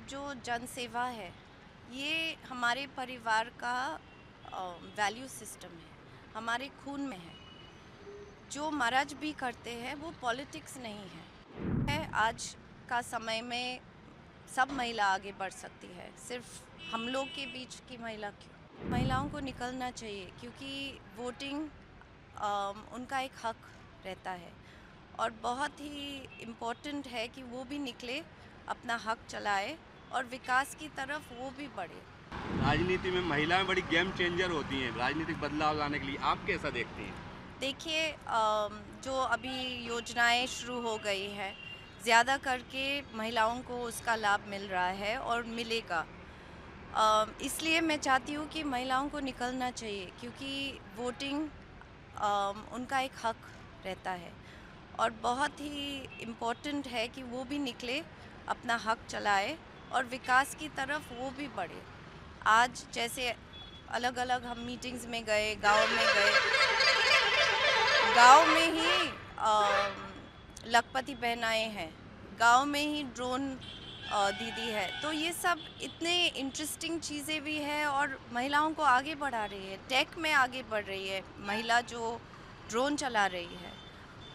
जो जन सेवा है ये हमारे परिवार का वैल्यू सिस्टम है, हमारे खून में है। जो महाराज भी करते हैं वो पॉलिटिक्स नहीं है। आज का समय में सब महिला आगे बढ़ सकती है, सिर्फ हम लोग के बीच की महिला क्यों। महिलाओं को निकलना चाहिए क्योंकि वोटिंग उनका एक हक रहता है और बहुत ही इम्पोर्टेंट है कि वो भी निकले, अपना हक चलाए और विकास की तरफ वो भी बढ़े। राजनीति में महिलाएं बड़ी गेम चेंजर होती हैं राजनीतिक बदलाव लाने के लिए। आप कैसा देखती हैं? देखिए, जो अभी योजनाएं शुरू हो गई है, ज़्यादा करके महिलाओं को उसका लाभ मिल रहा है और मिलेगा। इसलिए मैं चाहती हूँ कि महिलाओं को निकलना चाहिए क्योंकि वोटिंग उनका एक हक रहता है और बहुत ही इम्पोर्टेंट है कि वो भी निकले, अपना हक चलाए और विकास की तरफ वो भी बढ़े। आज जैसे अलग अलग हम मीटिंग्स में गए, गांव में ही लखपति बहनाएं हैं, गांव में ही ड्रोन दीदी है। तो ये सब इतने इंटरेस्टिंग चीज़ें भी है और महिलाओं को आगे बढ़ा रही है, टेक में आगे बढ़ रही है। महिला जो ड्रोन चला रही है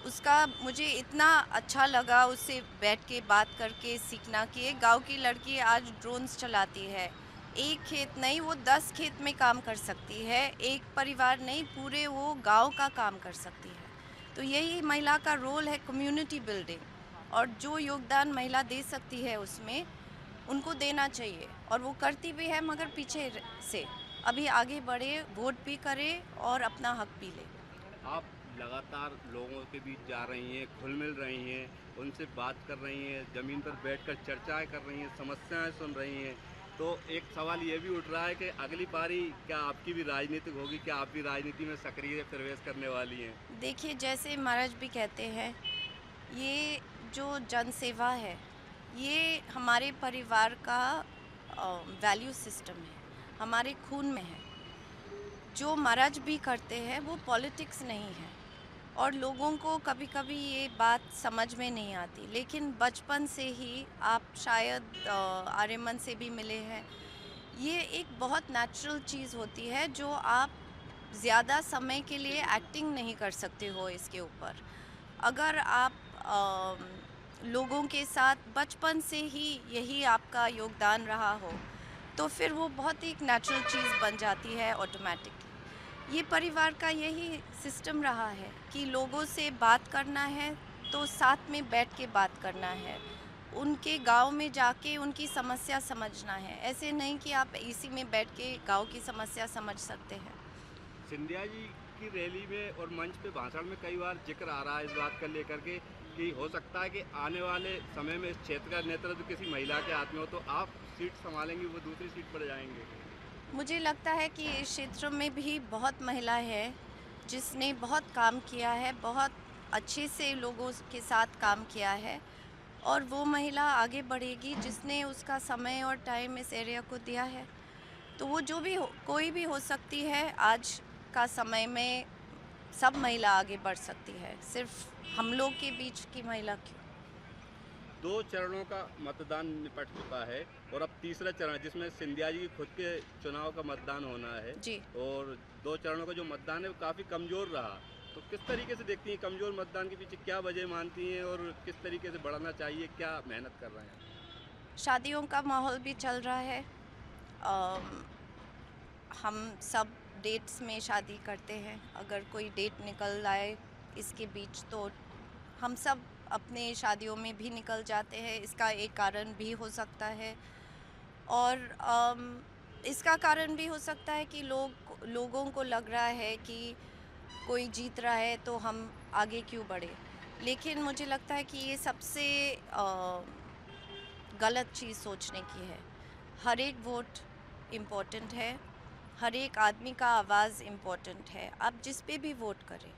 उसका मुझे इतना अच्छा लगा, उससे बैठ के बात करके सीखना कि एक गांव की लड़की आज ड्रोन्स चलाती है। एक खेत नहीं, वो 10 खेत में काम कर सकती है, एक परिवार नहीं, पूरे वो गांव का काम कर सकती है। तो यही महिला का रोल है, कम्युनिटी बिल्डिंग। और जो योगदान महिला दे सकती है उसमें उनको देना चाहिए और वो करती भी है, मगर पीछे से अभी आगे बढ़े, वोट भी करे और अपना हक भी ले। आप लगातार लोगों के बीच जा रही हैं, घुल मिल रही हैं, उनसे बात कर रही हैं, ज़मीन पर बैठकर चर्चाएं कर रही हैं, समस्याएं सुन रही हैं। तो एक सवाल ये भी उठ रहा है कि अगली बारी क्या आपकी भी राजनीतिक होगी? क्या आप भी राजनीति में सक्रिय प्रवेश करने वाली हैं? देखिए, जैसे महाराज भी कहते हैं, ये जो जन सेवा है ये हमारे परिवार का वैल्यू सिस्टम है, हमारे खून में है। जो महाराज भी करते हैं वो पॉलिटिक्स नहीं है और लोगों को कभी कभी ये बात समझ में नहीं आती, लेकिन बचपन से ही आप शायद आर्यमन से भी मिले हैं। ये एक बहुत नेचुरल चीज़ होती है जो आप ज़्यादा समय के लिए एक्टिंग नहीं कर सकते हो इसके ऊपर। अगर आप लोगों के साथ बचपन से ही यही आपका योगदान रहा हो तो फिर वो बहुत ही एक नेचुरल चीज़ बन जाती है ऑटोमेटिकली। ये परिवार का यही सिस्टम रहा है कि लोगों से बात करना है तो साथ में बैठ के बात करना है, उनके गांव में जाके उनकी समस्या समझना है। ऐसे नहीं कि आप इसी में बैठ के गांव की समस्या समझ सकते हैं। सिंधिया जी की रैली में और मंच पे भाषण में कई बार जिक्र आ रहा है इस बात का लेकर के कि हो सकता है कि आने वाले समय में इस क्षेत्र का नेतृत्व किसी महिला के हाथ में हो, तो आप सीट संभालेंगी, वो दूसरी सीट पर जाएंगे। मुझे लगता है कि इस क्षेत्र में भी बहुत महिला है जिसने बहुत काम किया है, बहुत अच्छे से लोगों के साथ काम किया है और वो महिला आगे बढ़ेगी जिसने उसका समय और टाइम इस एरिया को दिया है। तो वो जो भी हो, कोई भी हो सकती है। आज का समय में सब महिला आगे बढ़ सकती है, सिर्फ हम लोग के बीच की महिला क्यों। 2 चरणों का मतदान निपट चुका है और अब तीसरा चरण है जिसमें सिंधिया जी की खुद के चुनाव का मतदान होना है। जी, और 2 चरणों का जो मतदान है वो काफ़ी कमज़ोर रहा। तो किस तरीके से देखती हैं कमज़ोर मतदान के पीछे क्या वजह मानती हैं और किस तरीके से बढ़ाना चाहिए, क्या मेहनत कर रहे हैं? शादियों का माहौल भी चल रहा है। अम, हम सब डेट्स में शादी करते हैं, अगर कोई डेट निकल आए इसके बीच तो हम सब अपने शादियों में भी निकल जाते हैं। इसका एक कारण भी हो सकता है और इसका कारण भी हो सकता है कि लोगों को लग रहा है कि कोई जीत रहा है तो हम आगे क्यों बढ़े। लेकिन मुझे लगता है कि ये सबसे गलत चीज़ सोचने की है। हर एक वोट इम्पोर्टेंट है, हर एक आदमी का आवाज़ इम्पोर्टेंट है। आप जिस पे भी वोट करें,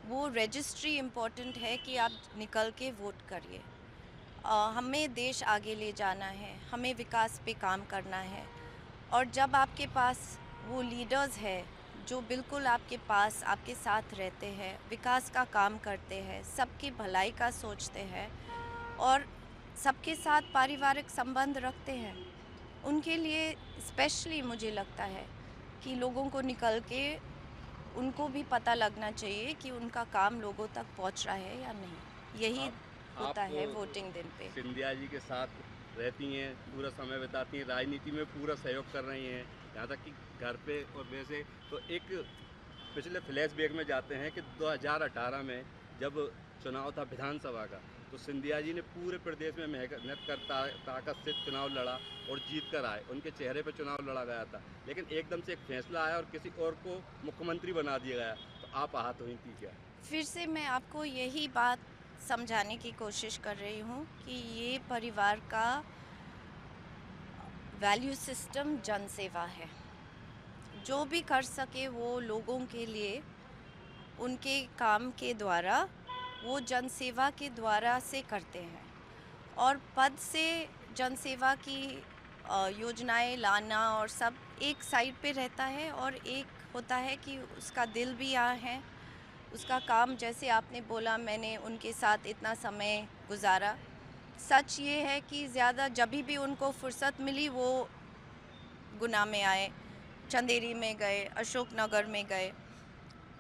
वो रजिस्ट्री इम्पोर्टेंट है कि आप निकल के वोट करिए। हमें देश आगे ले जाना है, हमें विकास पे काम करना है और जब आपके पास वो लीडर्स है जो बिल्कुल आपके पास आपके साथ रहते हैं, विकास का काम करते हैं, सबकी भलाई का सोचते हैं और सबके साथ पारिवारिक संबंध रखते हैं, उनके लिए स्पेशली मुझे लगता है कि लोगों को निकल के उनको भी पता लगना चाहिए कि उनका काम लोगों तक पहुंच रहा है या नहीं। यही होता आप है वोटिंग दिन पे। सिंधिया जी के साथ रहती हैं, पूरा समय बिताती हैं, राजनीति में पूरा सहयोग कर रही हैं, यहाँ तक कि घर पे। और वैसे तो एक पिछले फ्लैशबैक में जाते हैं कि 2018 में जब चुनाव था विधानसभा का, तो सिंधिया जी ने पूरे प्रदेश में मेहनत कर ताकत से चुनाव लड़ा और जीत कर आए। उनके चेहरे पर चुनाव लड़ा गया था, लेकिन एकदम से एक फैसला आया और किसी और को मुख्यमंत्री बना दिया गया, तो आप आहत हुई थी क्या? फिर से मैं आपको यही बात समझाने की कोशिश कर रही हूँ कि ये परिवार का वैल्यू सिस्टम जनसेवा है। जो भी कर सके वो लोगों के लिए उनके काम के द्वारा, वो जनसेवा के द्वारा से करते हैं। और पद से जनसेवा की योजनाएं लाना और सब एक साइड पे रहता है, और एक होता है कि उसका दिल भी यहाँ है, उसका काम। जैसे आपने बोला, मैंने उनके साथ इतना समय गुजारा। सच ये है कि ज़्यादा जब भी उनको फुर्सत मिली वो गुना में आए, चंदेरी में गए, अशोकनगर में गए,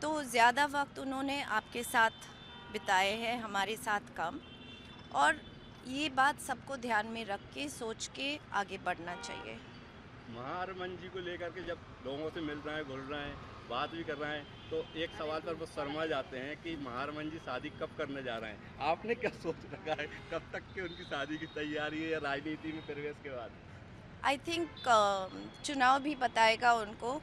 तो ज़्यादा वक्त उन्होंने आपके साथ बिताए हैं, हमारे साथ कम। और ये बात सबको ध्यान में रख के सोच के आगे बढ़ना चाहिए। महारमन जी को लेकर के जब लोगों से मिल रहे हैं, घुल रहे हैं, बात भी कर रहे हैं, तो एक सवाल पर वो शर्मा जाते हैं कि महारमन जी शादी कब करने जा रहे हैं। आपने क्या सोच रखा है, कब तक की उनकी शादी की तैयारी है, या राजनीति में प्रवेश के बाद? आई थिंक चुनाव भी बताएगा उनको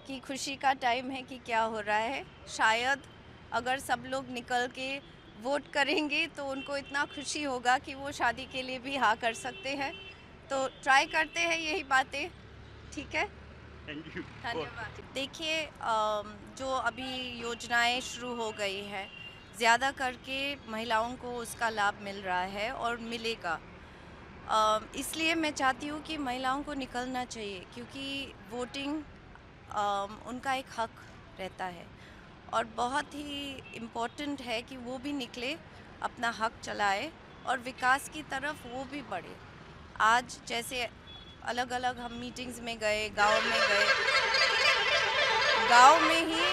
कि खुशी का टाइम है कि क्या हो रहा है। शायद अगर सब लोग निकल के वोट करेंगे तो उनको इतना खुशी होगा कि वो शादी के लिए भी हाँ कर सकते हैं। तो ट्राई करते हैं यही बातें। ठीक है, थैंक यू। धन्यवाद। देखिए, जो अभी योजनाएं शुरू हो गई है, ज़्यादा करके महिलाओं को उसका लाभ मिल रहा है और मिलेगा। इसलिए मैं चाहती हूँ कि महिलाओं को निकलना चाहिए, क्योंकि वोटिंग उनका एक हक रहता है और बहुत ही इम्पोर्टेंट है कि वो भी निकले, अपना हक चलाए और विकास की तरफ वो भी बढ़े। आज जैसे अलग अलग हम मीटिंग्स में गए, गांव में गए, गांव में ही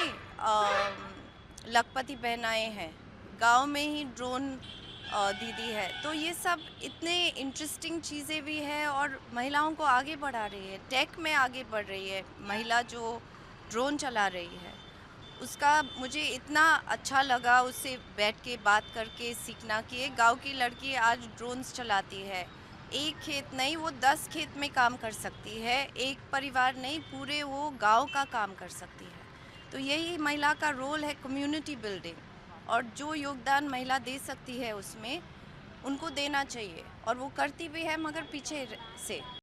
लखपति बहनाएं हैं, गांव में ही ड्रोन दीदी है। तो ये सब इतने इंटरेस्टिंग चीज़ें भी है और महिलाओं को आगे बढ़ा रही है, टेक में आगे बढ़ रही है। महिला जो ड्रोन चला रही है, उसका मुझे इतना अच्छा लगा उससे बैठ के बात करके सीखना कि एक गांव की लड़की आज ड्रोन्स चलाती है। एक खेत नहीं, वो 10 खेत में काम कर सकती है, एक परिवार नहीं, पूरे वो गांव का काम कर सकती है। तो यही महिला का रोल है, कम्युनिटी बिल्डिंग। और जो योगदान महिला दे सकती है उसमें उनको देना चाहिए, और वो करती भी है, मगर पीछे से।